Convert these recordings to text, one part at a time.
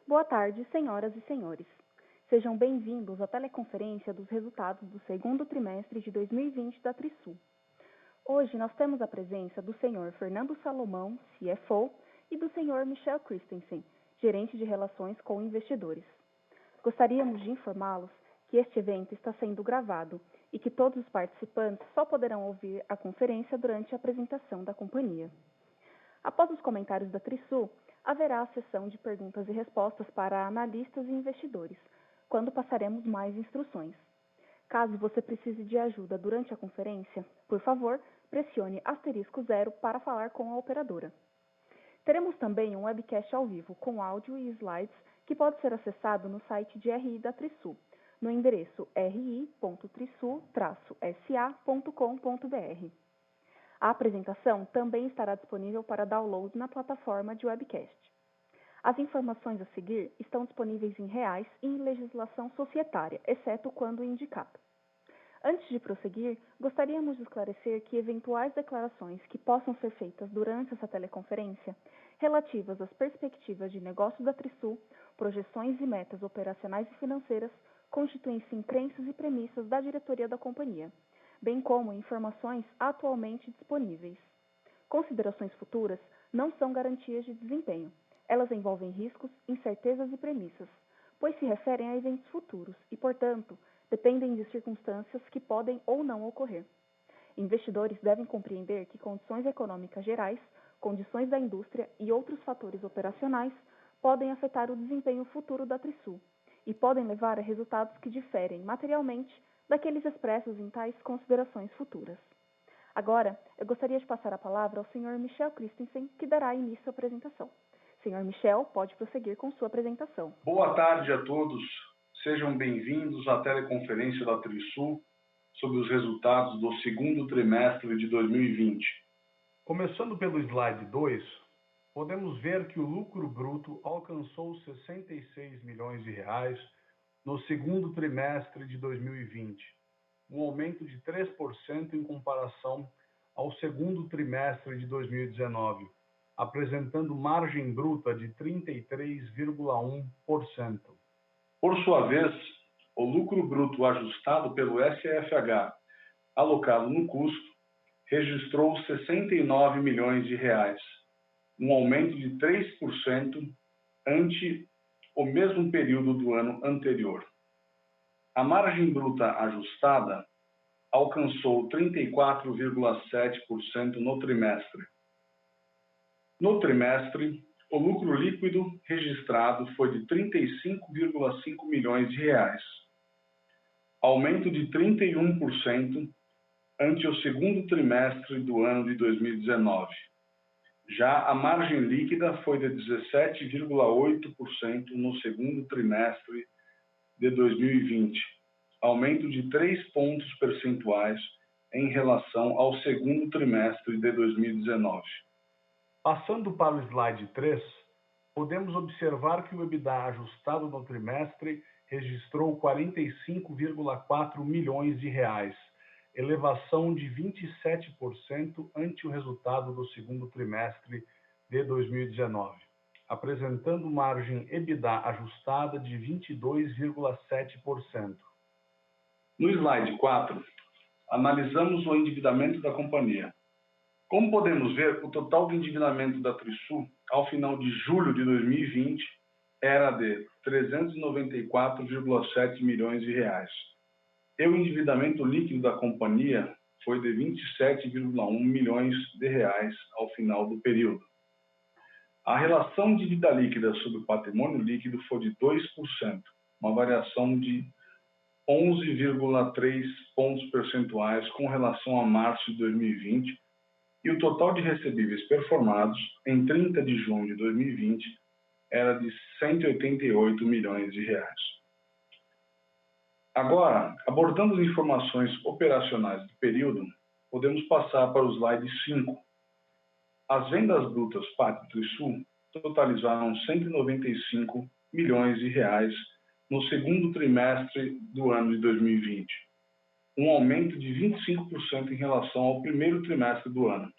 Boa tarde, senhoras e senhores. Sejam bem-vindos à teleconferência dos resultados do segundo trimestre de 2020 da Trisul. Hoje nós temos a presença do senhor Fernando Salomão, CFO, e do senhor Michel Christensen, gerente de relações com investidores. Gostaríamos de informá-los que este evento está sendo gravado e que todos os participantes só poderão ouvir a conferência durante a apresentação da companhia. Após os comentários da Trisul, haverá a sessão de perguntas e respostas para analistas e investidores, quando passaremos mais instruções. Caso você precise de ajuda durante a conferência, por favor, pressione *0 para falar com a operadora. Teremos também um webcast ao vivo com áudio e slides que pode ser acessado no site de RI da Trisul, no endereço ri.trisul-sa.com.br. A apresentação também estará disponível para download na plataforma de webcast. As informações a seguir estão disponíveis em reais e em legislação societária, exceto quando indicado. Antes de prosseguir, gostaríamos de esclarecer que eventuais declarações que possam ser feitas durante essa teleconferência, relativas às perspectivas de negócio da Trisul, projeções e metas operacionais e financeiras, constituem-se em crenças e premissas da diretoria da companhia, bem como informações atualmente disponíveis. Considerações futuras não são garantias de desempenho. Elas envolvem riscos, incertezas e premissas, pois se referem a eventos futuros e, portanto, dependem de circunstâncias que podem ou não ocorrer. Investidores devem compreender que condições econômicas gerais, condições da indústria e outros fatores operacionais podem afetar o desempenho futuro da Trisul e podem levar a resultados que diferem materialmente daqueles expressos em tais considerações futuras. Agora, eu gostaria de passar a palavra ao Sr. Michel Christensen, que dará início à apresentação. Sr. Michel, pode prosseguir com sua apresentação. Boa tarde a todos. Sejam bem-vindos à teleconferência da Trisul sobre os resultados do segundo trimestre de 2020. Começando pelo slide 2, podemos ver que o lucro bruto alcançou 66 milhões de reais no segundo trimestre de 2020, um aumento de 3% em comparação ao segundo trimestre de 2019, apresentando margem bruta de 33,1%. Por sua vez, o lucro bruto ajustado pelo SFH, alocado no custo, registrou 69 milhões de reais, um aumento de 3% ante o mesmo período do ano anterior. A margem bruta ajustada alcançou 34,7% no trimestre. No trimestre, o lucro líquido registrado foi de 35,5 milhões de reais, aumento de 31% ante o segundo trimestre do ano de 2019. Já a margem líquida foi de 17,8% no segundo trimestre de 2020, aumento de 3 pontos percentuais em relação ao segundo trimestre de 2019. Passando para o slide 3, podemos observar que o EBITDA ajustado no trimestre registrou 45,4 milhões de reais, elevação de 27% ante o resultado do segundo trimestre de 2019, apresentando margem EBITDA ajustada de 22,7%. No slide 4, analisamos o endividamento da companhia. Como podemos ver, o total de endividamento da Trisul, ao final de julho de 2020, era de 394,7 milhões de reais. E o endividamento líquido da companhia foi de 27,1 milhões de reais ao final do período. A relação dívida líquida sobre o patrimônio líquido foi de 2%, uma variação de 11,3 pontos percentuais com relação a março de 2020, e o total de recebíveis performados em 30 de junho de 2020 era de 188 milhões de reais. Agora, abordando as informações operacionais do período, podemos passar para o slide 5. As vendas brutas Pátria Trisul totalizaram 195 milhões de reais no segundo trimestre do ano de 2020, um aumento de 25% em relação ao primeiro trimestre do ano.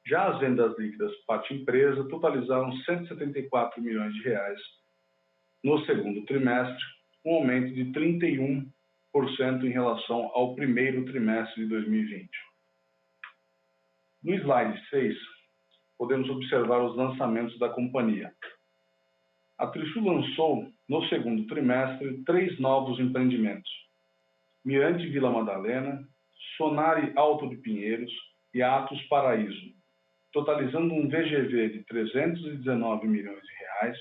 Já as vendas líquidas Pátria Empresa totalizaram 174 milhões de reais No segundo trimestre, um aumento de 31% em relação ao primeiro trimestre de 2020. No slide 6, podemos observar os lançamentos da companhia. A Trisul lançou, no segundo trimestre, 3 novos empreendimentos: Mirante Vila Madalena, Sonari Alto de Pinheiros e Atos Paraíso, totalizando um VGV de 319 milhões de reais,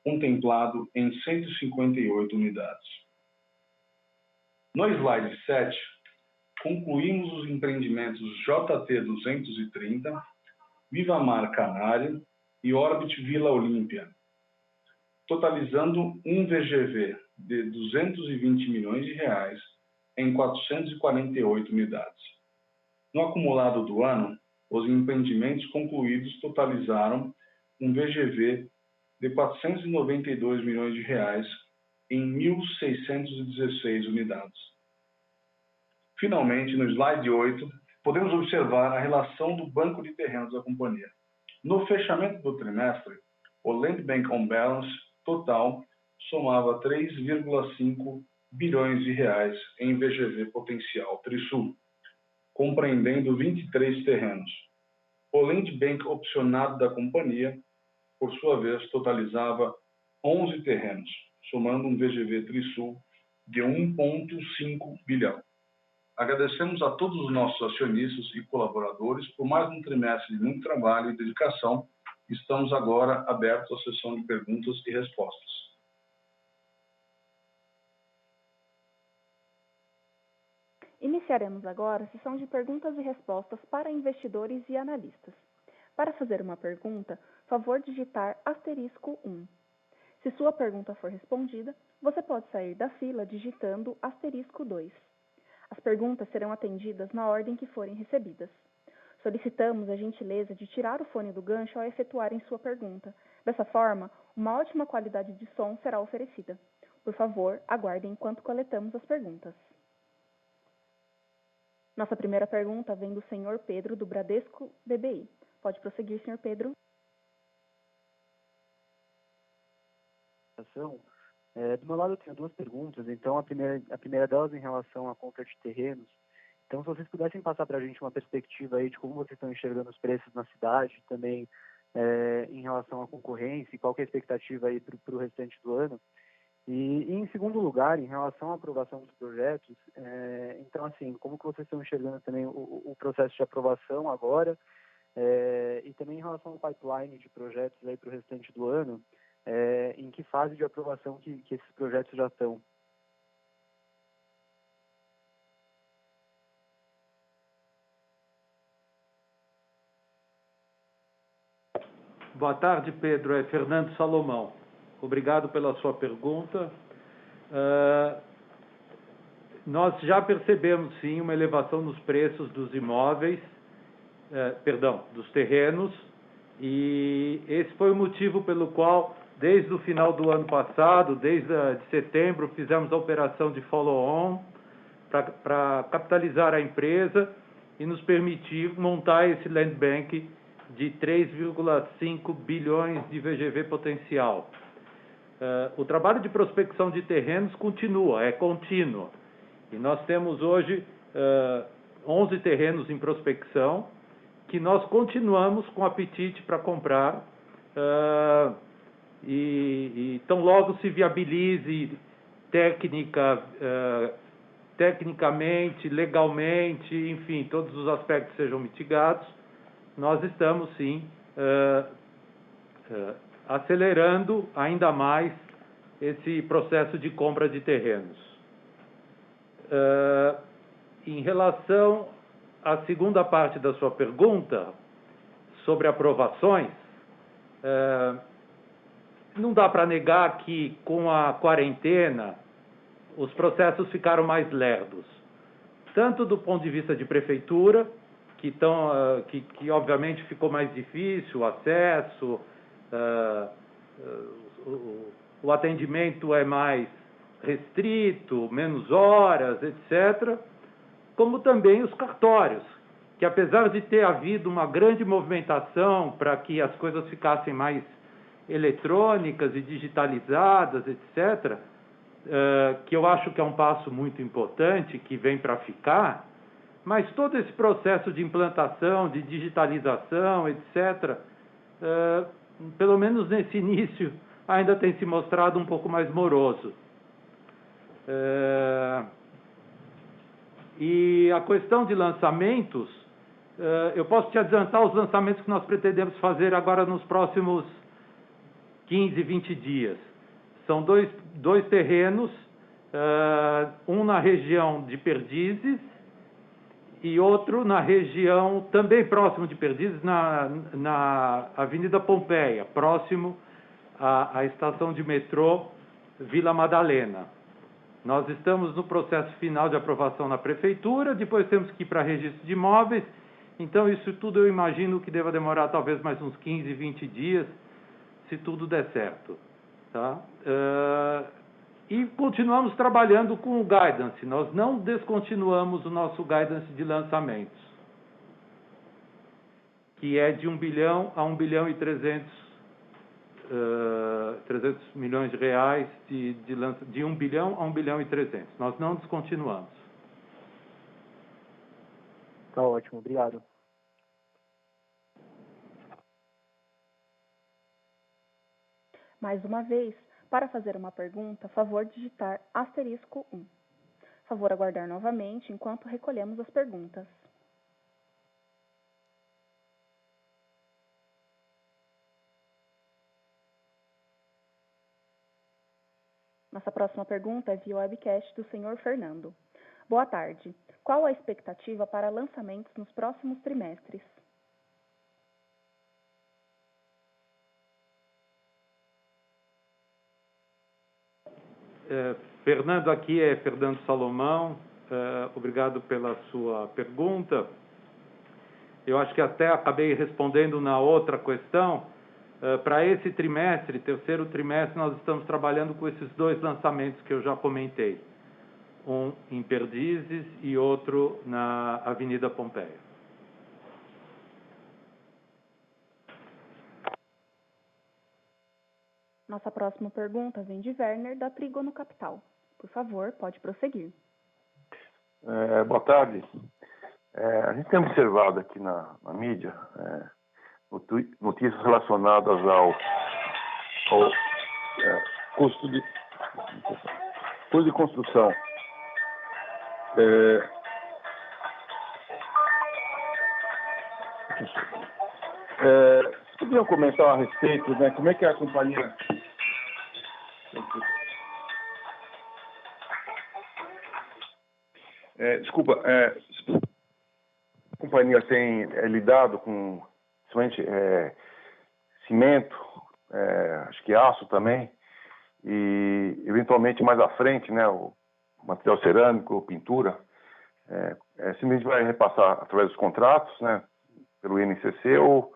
contemplado em 158 unidades. No slide 7, concluímos os empreendimentos JT 230, Vivamar Canário e Orbit Vila Olímpia, totalizando um VGV de 220 milhões de reais em 448 unidades. No acumulado do ano, os empreendimentos concluídos totalizaram um VGV de 492 milhões de reais em 1.616 unidades. Finalmente, no slide 8, podemos observar a relação do banco de terrenos da companhia. No fechamento do trimestre, o Land Bank on Balance total somava 3,5 bilhões de reais em VGV potencial Trisul, compreendendo 23 terrenos. O Land Bank opcionado da companhia, por sua vez, totalizava 11 terrenos, somando um VGV Trisul de 1,5 bilhão. Agradecemos a todos os nossos acionistas e colaboradores por mais um trimestre de muito trabalho e dedicação. Estamos agora abertos à sessão de perguntas e respostas. Iniciaremos agora a sessão de perguntas e respostas para investidores e analistas. Para fazer uma pergunta, favor digitar *1. Se sua pergunta for respondida, você pode sair da fila digitando *2. As perguntas serão atendidas na ordem que forem recebidas. Solicitamos a gentileza de tirar o fone do gancho ao efetuarem sua pergunta. Dessa forma, uma ótima qualidade de som será oferecida. Por favor, aguardem enquanto coletamos as perguntas. Nossa primeira pergunta vem do senhor Pedro, do Bradesco BBI. Pode prosseguir, senhor Pedro. Do meu lado, eu tenho 2 perguntas. Então, a primeira delas em relação à compra de terrenos. Então, se vocês pudessem passar para a gente uma perspectiva aí de como vocês estão enxergando os preços na cidade, também em relação à concorrência, e qual que é a expectativa aí para o restante do ano. E, em segundo lugar, em relação à aprovação dos projetos, então, assim, como que vocês estão enxergando também o processo de aprovação agora, e também em relação ao pipeline de projetos aí para o restante do ano, em que fase de aprovação que esses projetos já estão? Boa tarde, Pedro. É Fernando Salomão. Obrigado pela sua pergunta. Nós já percebemos, sim, uma elevação nos preços dos imóveis, dos terrenos, e esse foi o motivo pelo qual, desde o final do ano passado, desde setembro, fizemos a operação de follow-on para capitalizar a empresa e nos permitir montar esse land bank de 3,5 bilhões de VGV potencial. O trabalho de prospecção de terrenos continua, é contínuo. E nós temos hoje 11 terrenos em prospecção, que nós continuamos com apetite para comprar, e tão logo se viabilize tecnicamente, legalmente, enfim, todos os aspectos sejam mitigados, nós estamos, sim, acelerando ainda mais esse processo de compra de terrenos. Em relação à segunda parte da sua pergunta, sobre aprovações, não dá para negar que, com a quarentena, os processos ficaram mais lerdos, tanto do ponto de vista de prefeitura, que obviamente ficou mais difícil o acesso, o atendimento é mais restrito, menos horas, etc., como também os cartórios, que apesar de ter havido uma grande movimentação para que as coisas ficassem mais eletrônicas e digitalizadas, etc., que eu acho que é um passo muito importante, que vem para ficar, mas todo esse processo de implantação, de digitalização, etc., pelo menos nesse início, ainda tem se mostrado um pouco mais moroso. E a questão de lançamentos, eu posso te adiantar os lançamentos que nós pretendemos fazer agora nos próximos 15, 20 dias. São dois terrenos, um na região de Perdizes e outro na região também próximo de Perdizes, na Avenida Pompeia, próximo à estação de metrô Vila Madalena. Nós estamos no processo final de aprovação na prefeitura, depois temos que ir para registro de imóveis, então isso tudo eu imagino que deva demorar talvez mais uns 15, 20 dias, se tudo der certo. Tá? E continuamos trabalhando com o guidance, nós não descontinuamos o nosso guidance de lançamentos, que é de 1 bilhão a 1 bilhão e 300 milhões de reais, de 1 bilhão a 1 bilhão e 300. Nós não descontinuamos. Tá ótimo, obrigado. Mais uma vez, para fazer uma pergunta, favor digitar *1. Favor aguardar novamente enquanto recolhemos as perguntas. Nossa próxima pergunta é via webcast do senhor Fernando. Boa tarde. Qual a expectativa para lançamentos nos próximos trimestres? Fernando, aqui é Fernando Salomão. Obrigado pela sua pergunta. Eu acho que até acabei respondendo na outra questão. Para esse trimestre, terceiro trimestre, nós estamos trabalhando com esses dois lançamentos que eu já comentei. Um em Perdizes e outro na Avenida Pompeia. Nossa próxima pergunta vem de Werner, da Trígono Capital. Por favor, pode prosseguir. Boa tarde. A gente tem observado aqui na mídia notícias relacionadas ao custo de construção. Vocês podiam comentar a respeito, né? Como é que a companhia... a companhia tem lidado com somente cimento, acho que aço também, e eventualmente mais à frente, né, o material cerâmico, pintura, simplesmente vai repassar através dos contratos, né, pelo INCC, ou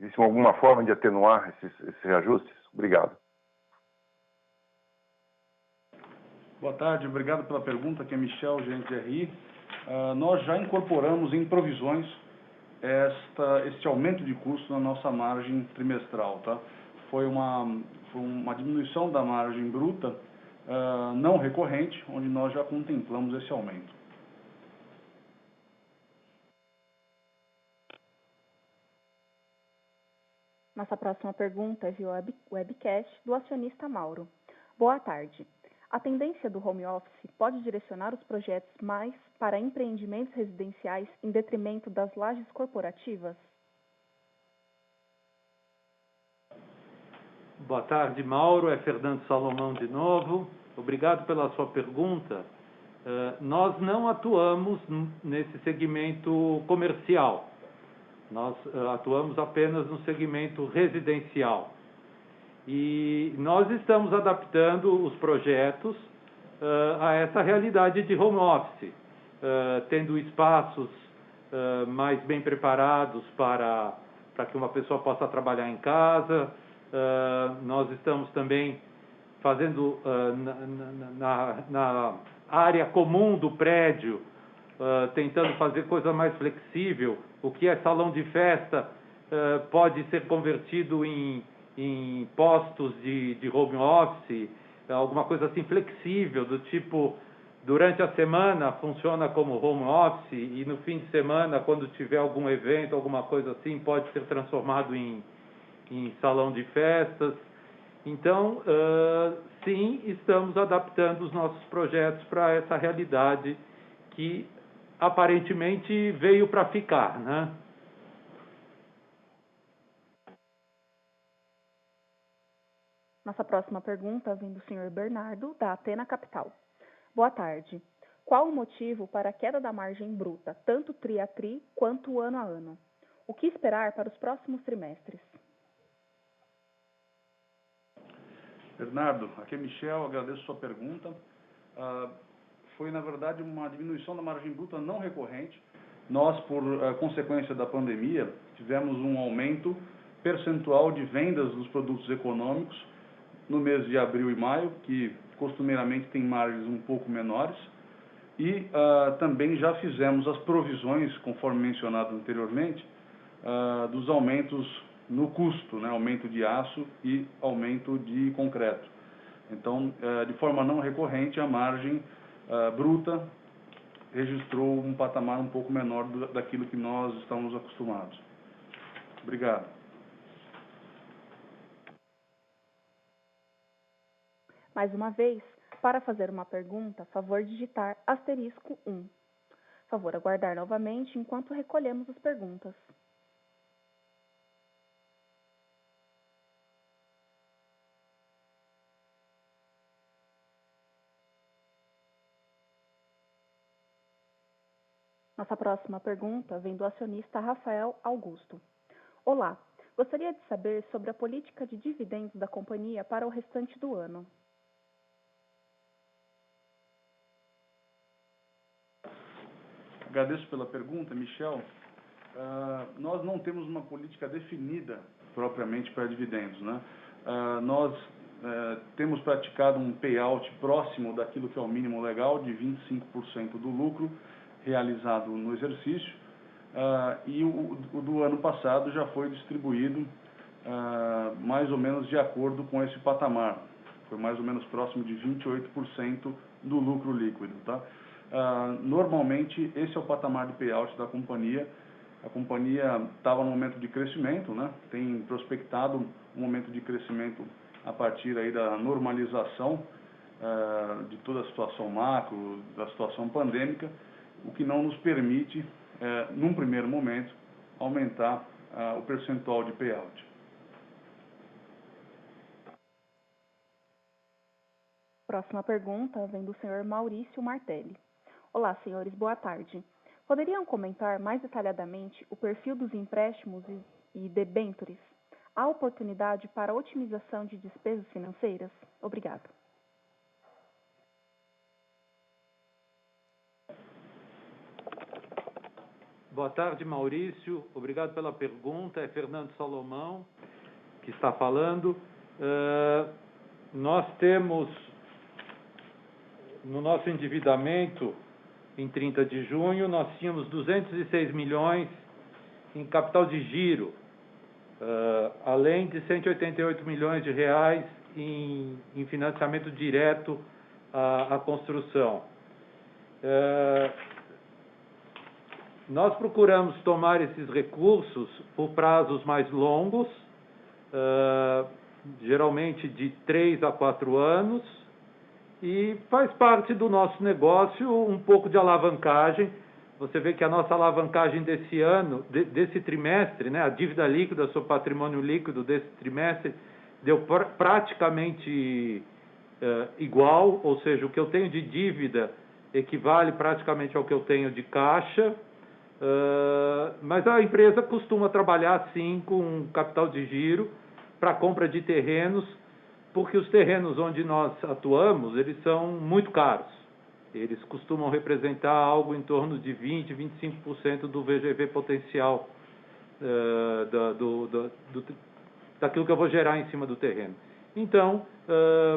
existe alguma forma de atenuar esses reajustes? Obrigado. Boa tarde, obrigado pela pergunta, aqui é Michel, gerente de RI. Nós já incorporamos em provisões este aumento de custo na nossa margem trimestral, tá? Foi uma diminuição da margem bruta não recorrente, onde nós já contemplamos esse aumento. Nossa próxima pergunta é via webcast do acionista Mauro. Boa tarde. A tendência do home office pode direcionar os projetos mais para empreendimentos residenciais em detrimento das lajes corporativas? Boa tarde, Mauro. É Fernando Salomão de novo. Obrigado pela sua pergunta. Nós não atuamos nesse segmento comercial. Nós atuamos apenas no segmento residencial. E nós estamos adaptando os projetos a essa realidade de home office, tendo espaços mais bem preparados para que uma pessoa possa trabalhar em casa. Nós estamos também fazendo na área comum do prédio, tentando fazer coisa mais flexível. O que é salão de festa pode ser convertido em em postos de home office, alguma coisa assim flexível, do tipo, durante a semana funciona como home office e no fim de semana, quando tiver algum evento, alguma coisa assim, pode ser transformado em salão de festas. Então, sim, estamos adaptando os nossos projetos para essa realidade que aparentemente veio para ficar, né? Nossa próxima pergunta vem do senhor Bernardo, da Atena Capital. Boa tarde. Qual o motivo para a queda da margem bruta, tanto tri a tri quanto ano a ano? O que esperar para os próximos trimestres? Bernardo, aqui é Michel, agradeço sua pergunta. Foi, na verdade, uma diminuição da margem bruta não recorrente. Nós, por consequência da pandemia, tivemos um aumento percentual de vendas dos produtos econômicos no mês de abril e maio, que costumeiramente tem margens um pouco menores. E também já fizemos as provisões, conforme mencionado anteriormente, dos aumentos no custo, né? Aumento de aço e aumento de concreto. Então, de forma não recorrente, a margem bruta registrou um patamar um pouco menor daquilo que nós estamos acostumados. Obrigado. Mais uma vez, para fazer uma pergunta, favor digitar *1. Favor aguardar novamente enquanto recolhemos as perguntas. Nossa próxima pergunta vem do acionista Rafael Augusto. Olá, gostaria de saber sobre a política de dividendos da companhia para o restante do ano. Agradeço pela pergunta, Michel. Nós não temos uma política definida propriamente para dividendos, né? Nós temos praticado um payout próximo daquilo que é o mínimo legal, de 25% do lucro realizado no exercício, e o do ano passado já foi distribuído mais ou menos de acordo com esse patamar. Foi mais ou menos próximo de 28% do lucro líquido, tá? Normalmente, esse é o patamar de payout da companhia. A companhia estava no momento de crescimento, né? Tem prospectado um momento de crescimento a partir aí da normalização de toda a situação macro, da situação pandêmica, o que não nos permite, num primeiro momento, aumentar o percentual de payout. Próxima pergunta vem do senhor Maurício Martelli. Olá, senhores, boa tarde. Poderiam comentar mais detalhadamente o perfil dos empréstimos e debêntures? Há oportunidade para otimização de despesas financeiras? Obrigado. Boa tarde, Maurício. Obrigado pela pergunta. É Fernando Salomão que está falando. Nós temos, no nosso endividamento, em 30 de junho, nós tínhamos 206 milhões em capital de giro, além de 188 milhões de reais em financiamento direto à construção. Nós procuramos tomar esses recursos por prazos mais longos, geralmente de 3 a 4 anos, e faz parte do nosso negócio um pouco de alavancagem. Você vê que a nossa alavancagem desse ano, desse trimestre, né, a dívida líquida sobre patrimônio líquido desse trimestre, deu praticamente igual, ou seja, o que eu tenho de dívida equivale praticamente ao que eu tenho de caixa, mas a empresa costuma trabalhar sim com capital de giro para compra de terrenos, porque os terrenos onde nós atuamos, eles são muito caros. Eles costumam representar algo em torno de 20%, 25% do VGV potencial daquilo que eu vou gerar em cima do terreno. Então,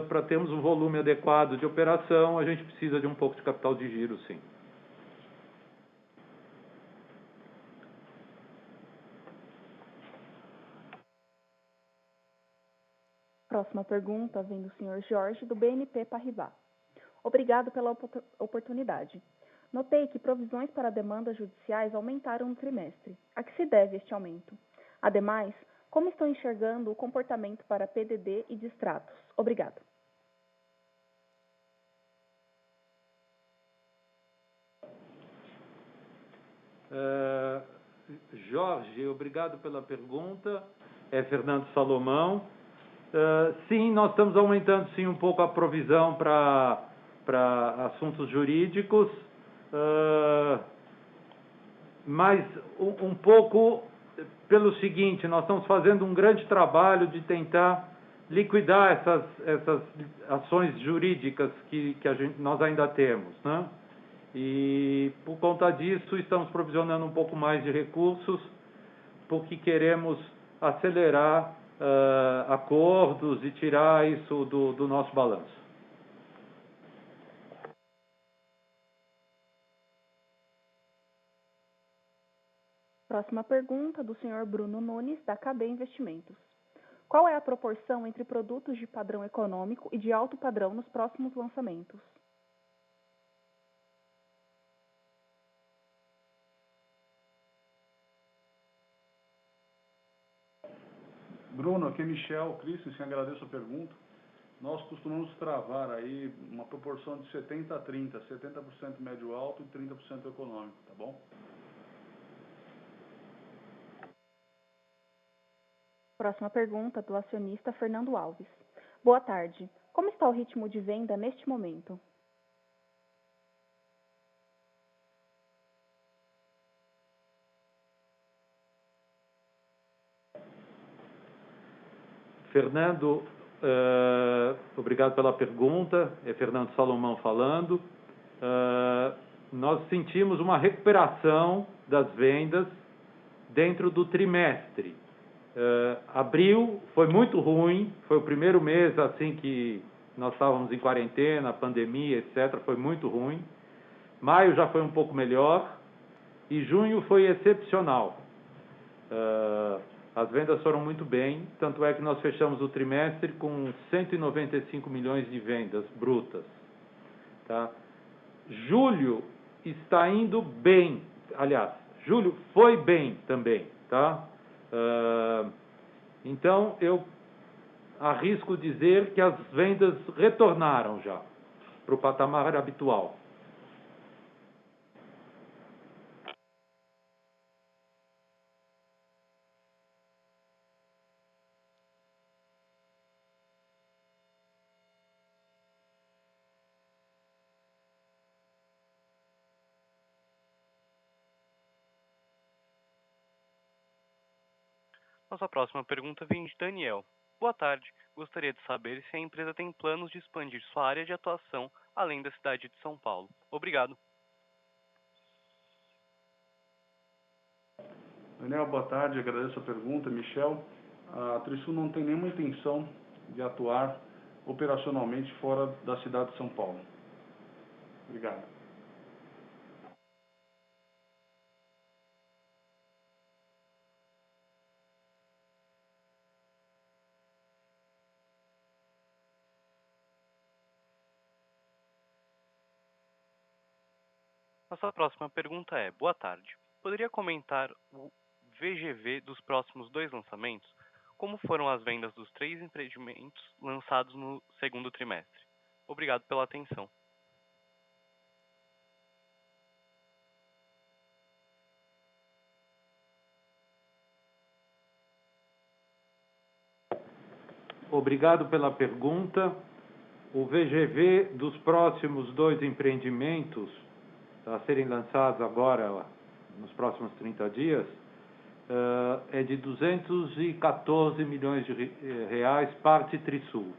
para termos um volume adequado de operação, a gente precisa de um pouco de capital de giro, sim. próxima pergunta vem do senhor Jorge, do BNP Paribas. Obrigado pela oportunidade. Notei que provisões para demandas judiciais aumentaram no trimestre. A que se deve este aumento? Ademais, como estão enxergando o comportamento para PDD e distratos? Obrigado. Jorge, obrigado pela pergunta. É Fernando Salomão. Sim, nós estamos aumentando sim um pouco a provisão para assuntos jurídicos, mas um pouco pelo seguinte: nós estamos fazendo um grande trabalho de tentar liquidar essas ações jurídicas que nós ainda temos, né? E por conta disso estamos provisionando um pouco mais de recursos, porque queremos acelerar acordos e tirar isso do nosso balanço. Próxima pergunta do senhor Bruno Nunes, da KB Investimentos. Qual é a proporção entre produtos de padrão econômico e de alto padrão nos próximos lançamentos? Bruno, aqui é Michel Christensen, agradeço a pergunta. Nós costumamos travar aí uma proporção de 70 a 30, 70% médio alto e 30% econômico, tá bom? Próxima pergunta do acionista Fernando Alves. Boa tarde. Como está o ritmo de venda neste momento? Fernando, obrigado pela pergunta. É Fernando Salomão falando. Nós sentimos uma recuperação das vendas dentro do trimestre. Abril foi muito ruim, foi o primeiro mês assim que nós estávamos em quarentena, pandemia, etc. Foi muito ruim. Maio já foi um pouco melhor e junho foi excepcional. As vendas foram muito bem, tanto é que nós fechamos o trimestre com 195 milhões de vendas brutas. Tá? Julho está indo bem, aliás, julho foi bem também. Tá? Então, eu arrisco dizer que as vendas retornaram já para o patamar habitual. Nossa próxima pergunta vem de Daniel. Boa tarde. Gostaria de saber se a empresa tem planos de expandir sua área de atuação além da cidade de São Paulo. Obrigado. Daniel, boa tarde, agradeço a pergunta. Michel, a Trisul não tem nenhuma intenção de atuar operacionalmente fora da cidade de São Paulo. Obrigado. Nossa próxima pergunta é: boa tarde. Poderia comentar o VGV dos próximos 2 lançamentos? Como foram as vendas dos 3 empreendimentos lançados no segundo trimestre? Obrigado pela atenção. Obrigado pela pergunta. O VGV dos próximos 2 empreendimentos a serem lançados agora, nos próximos 30 dias, é de 214 milhões de reais, parte Trisul.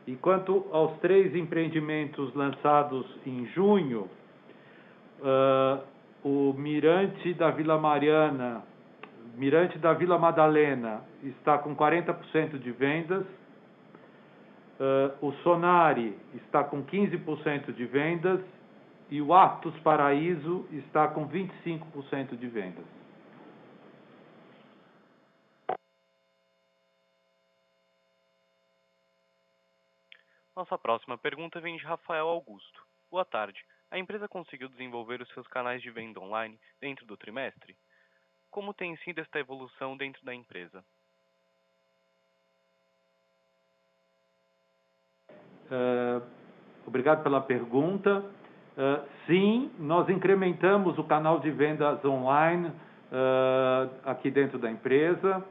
E quanto aos 3 empreendimentos lançados em junho, o Mirante da Vila Mariana, Mirante da Vila Madalena está com 40% de vendas, o Sonari está com 15% de vendas e o Atos Paraíso está com 25% de vendas. Nossa próxima pergunta vem de Rafael Augusto. Boa tarde. A empresa conseguiu desenvolver os seus canais de venda online dentro do trimestre? Como tem sido esta evolução dentro da empresa? Obrigado pela pergunta. Sim, nós incrementamos o canal de vendas online aqui dentro da empresa,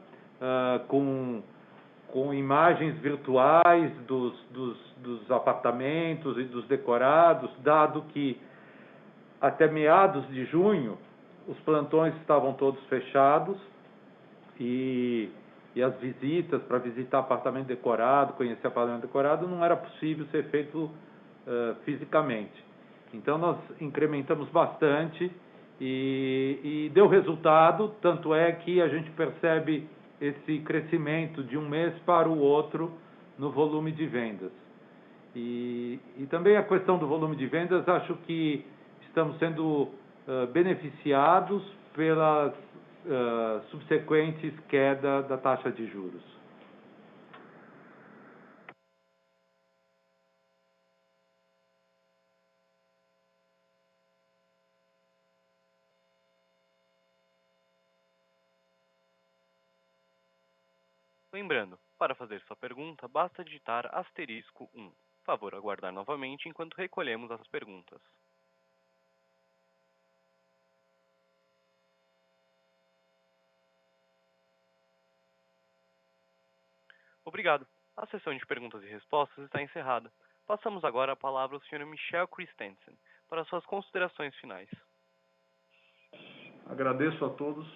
com imagens virtuais dos apartamentos e dos decorados, dado que até meados de junho os plantões estavam todos fechados e as visitas para visitar apartamento decorado, conhecer apartamento decorado, não era possível ser feito fisicamente. Então nós incrementamos bastante e deu resultado, tanto é que a gente percebe esse crescimento de um mês para o outro no volume de vendas. E também a questão do volume de vendas, acho que estamos sendo beneficiados pelas subsequentes quedas da taxa de juros. Lembrando, para fazer sua pergunta, basta digitar *1. Por favor, aguardar novamente enquanto recolhemos as perguntas. Obrigado. A sessão de perguntas e respostas está encerrada. Passamos agora a palavra ao Sr. Michel Christensen para suas considerações finais. Agradeço a todos.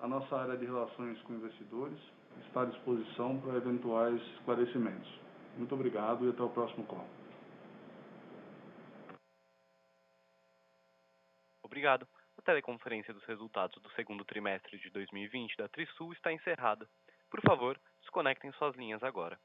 A nossa área de relações com investidores está à disposição para eventuais esclarecimentos. Muito obrigado e até o próximo call. Obrigado. A teleconferência dos resultados do segundo trimestre de 2020 da Trisul está encerrada. Por favor, desconectem suas linhas agora.